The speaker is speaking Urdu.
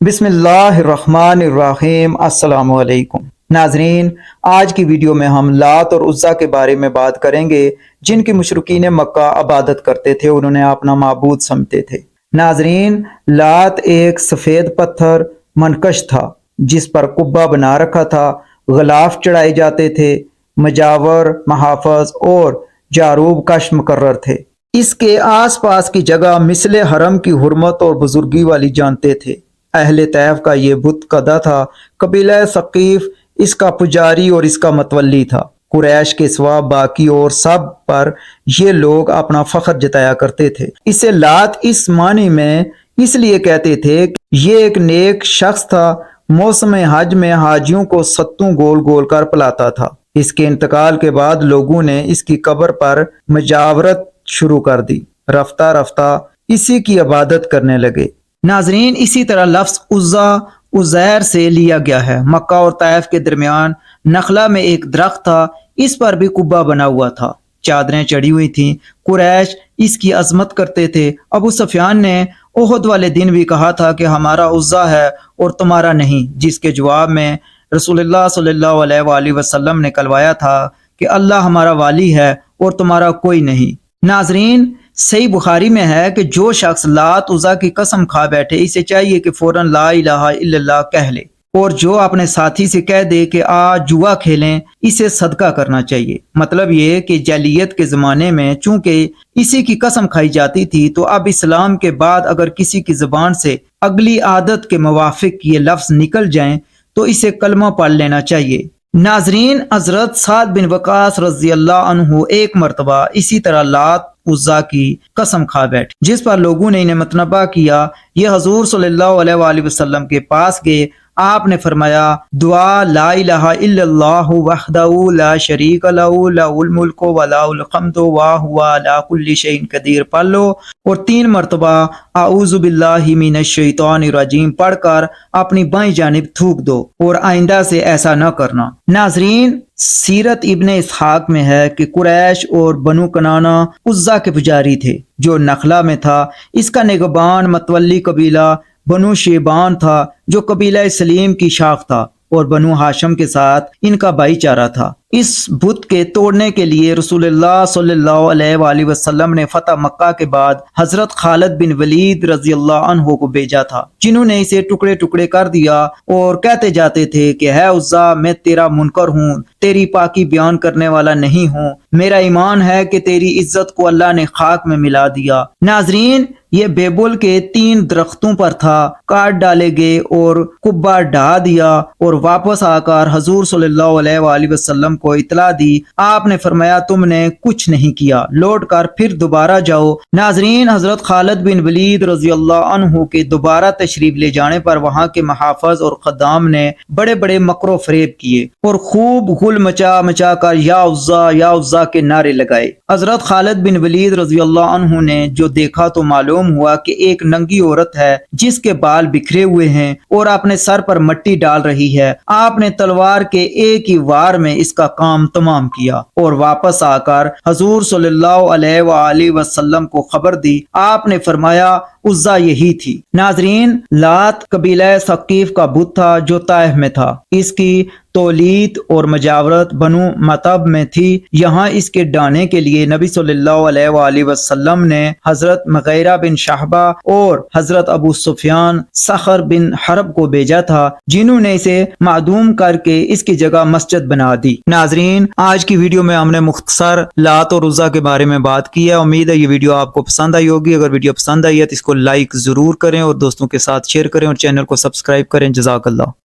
بسم اللہ الرحمن الرحیم۔ السلام علیکم ناظرین، آج کی ویڈیو میں ہم لات اور عزیٰ کے بارے میں بات کریں گے، جن کی مشرکین مکہ عبادت کرتے تھے اور انہیں اپنا معبود سمجھتے تھے۔ ناظرین، لات ایک سفید پتھر منقش تھا جس پر قبہ بنا رکھا تھا، غلاف چڑھائے جاتے تھے، مجاور، محافظ اور جاروب کش مقرر تھے۔ اس کے آس پاس کی جگہ مثل حرم کی حرمت اور بزرگی والی جانتے تھے۔ اہل طیف کا یہ بت قدا تھا۔ قبیلہ ثقیف اس کا پجاری اور اس کا متولی تھا۔ قریش کے سوا باقی اور سب پر یہ لوگ اپنا فخر جتایا کرتے تھے۔ اسے لات اس معنی میں اس لیے کہتے تھے کہ یہ ایک نیک شخص تھا، موسم حج میں حاجیوں کو ستوں گول گول کر پلاتا تھا۔ اس کے انتقال کے بعد لوگوں نے اس کی قبر پر مجاورت شروع کر دی، رفتہ رفتہ اسی کی عبادت کرنے لگے۔ ناظرین، اسی طرح لفظ عزیٰ عزیر سے لیا گیا ہے۔ مکہ اور طائف کے درمیان نخلا میں ایک درخت تھا، اس پر بھی قبہ بنا ہوا تھا، چادریں چڑھی ہوئی تھیں۔ قریش اس کی عظمت کرتے تھے۔ ابو سفیان نے احد والے دن بھی کہا تھا کہ ہمارا عزیٰ ہے اور تمہارا نہیں، جس کے جواب میں رسول اللہ صلی اللہ علیہ وآلہ وسلم نے کلوایا تھا کہ اللہ ہمارا والی ہے اور تمہارا کوئی نہیں۔ ناظرین، صحیح بخاری میں ہے کہ جو شخص لات عزیٰ کی قسم کھا بیٹھے، اسے چاہیے کہ فوراً لا الہ الا اللہ کہہ لے، اور جو اپنے ساتھی سے کہہ دے کہ جوا کھیلیں، اسے صدقہ کرنا چاہیے۔ مطلب یہ کہ جاہلیت کے زمانے میں چونکہ اسی کی قسم کھائی جاتی تھی، تو اب اسلام کے بعد اگر کسی کی زبان سے اگلی عادت کے موافق یہ لفظ نکل جائیں تو اسے کلمہ پڑھ لینا چاہیے۔ ناظرین، حضرت سعد بن وقاص رضی اللہ عنہ ایک مرتبہ اسی طرح لات عزیٰ کی قسم کھا بیٹھے، جس پر لوگوں نے انہیں متنبہ کیا۔ یہ حضور صلی اللہ علیہ وآلہ وسلم کے پاس گئے۔ آپ نے فرمایا، دعا لا الہ الا اللہ وحدہ لا شریک لہ لہ الملک و لہ الحمد وہو علی کل شیء قدیر پڑھ لو، اور 3 مرتبہ اعوذ باللہ من الشیطان الرجیم پڑھ کر اپنی بائیں جانب تھوک دو، اور آئندہ سے ایسا نہ کرنا۔ ناظرین، سیرت ابن اسحاق میں ہے کہ قریش اور بنو کنانہ عزیٰ کے پجاری تھے جو نخلا میں تھا۔ اس کا نگہبان متولی قبیلہ بنو شیبان تھا جو قبیلہ سلیم کی شاخ تھا، اور بنو ہاشم کے ساتھ ان کا بھائی چارہ تھا۔ اس بت کے توڑنے کے لیے رسول اللہ صلی اللہ علیہ وآلہ وسلم نے فتح مکہ کے بعد حضرت خالد بن ولید رضی اللہ عنہ کو بھیجا تھا، جنہوں نے اسے ٹکڑے ٹکڑے کر دیا اور کہتے جاتے تھے کہ ہے عزیٰ، میں تیرا منکر ہوں، تیری پاکی بیان کرنے والا نہیں ہوں، میرا ایمان ہے کہ تیری عزت کو اللہ نے خاک میں ملا دیا۔ ناظرین، یہ بیبل کے 3 درختوں پر تھا، کاٹ ڈالے گئے اور قبہ ڈھا دیا، اور واپس آ کر حضور صلی اللہ علیہ وآلہ وسلم کو اطلاع دی۔ آپ نے فرمایا، تم نے کچھ نہیں کیا، لوٹ کر پھر دوبارہ جاؤ۔ ناظرین، حضرت خالد بن ولید رضی اللہ عنہ کے دوبارہ تشریف لے جانے پر وہاں کے محافظ اور خدام نے بڑے بڑے مکر و فریب کیے اور خوب غل مچا مچا کر یا عزیٰ کے نعرے لگائے۔ حضرت خالد بن ولید رضی اللہ عنہ نے جو دیکھا تو معلوم ہوا کہ ایک ننگی عورت ہے جس کے بال بکھرے ہوئے ہیں اور اپنے سر پر مٹی ڈال رہی ہے۔ آپ نے تلوار کے ایک ہی وار میں اس کا کام تمام کیا اور واپس آ کر حضور صلی اللہ علیہ وآلہ وسلم کو خبر دی۔ آپ نے فرمایا، عزیٰ یہی تھی۔ ناظرین، لات قبیلہ ثقیف کا بت تھا جو طائف میں تھا۔ اس کی تولیت اور مجاورت بنو مطب میں تھی۔ یہاں اس کے ڈانے کے لیے نبی صلی اللہ علیہ وآلہ وسلم نے حضرت مغیرہ بن شعبہ اور حضرت ابو سفیان صخر بن حرب کو بھیجا تھا، جنہوں نے اسے معدوم کر کے اس کی جگہ مسجد بنا دی۔ ناظرین، آج کی ویڈیو میں ہم نے مختصر لات اور عزیٰ کے بارے میں بات کی ہے۔ امید ہے یہ ویڈیو آپ کو پسند آئی ہوگی۔ اگر ویڈیو پسند آئی ہے تو اس کو لائک ضرور کریں اور دوستوں کے ساتھ شیئر کریں اور چینل کو سبسکرائب کریں۔ جزاک اللہ۔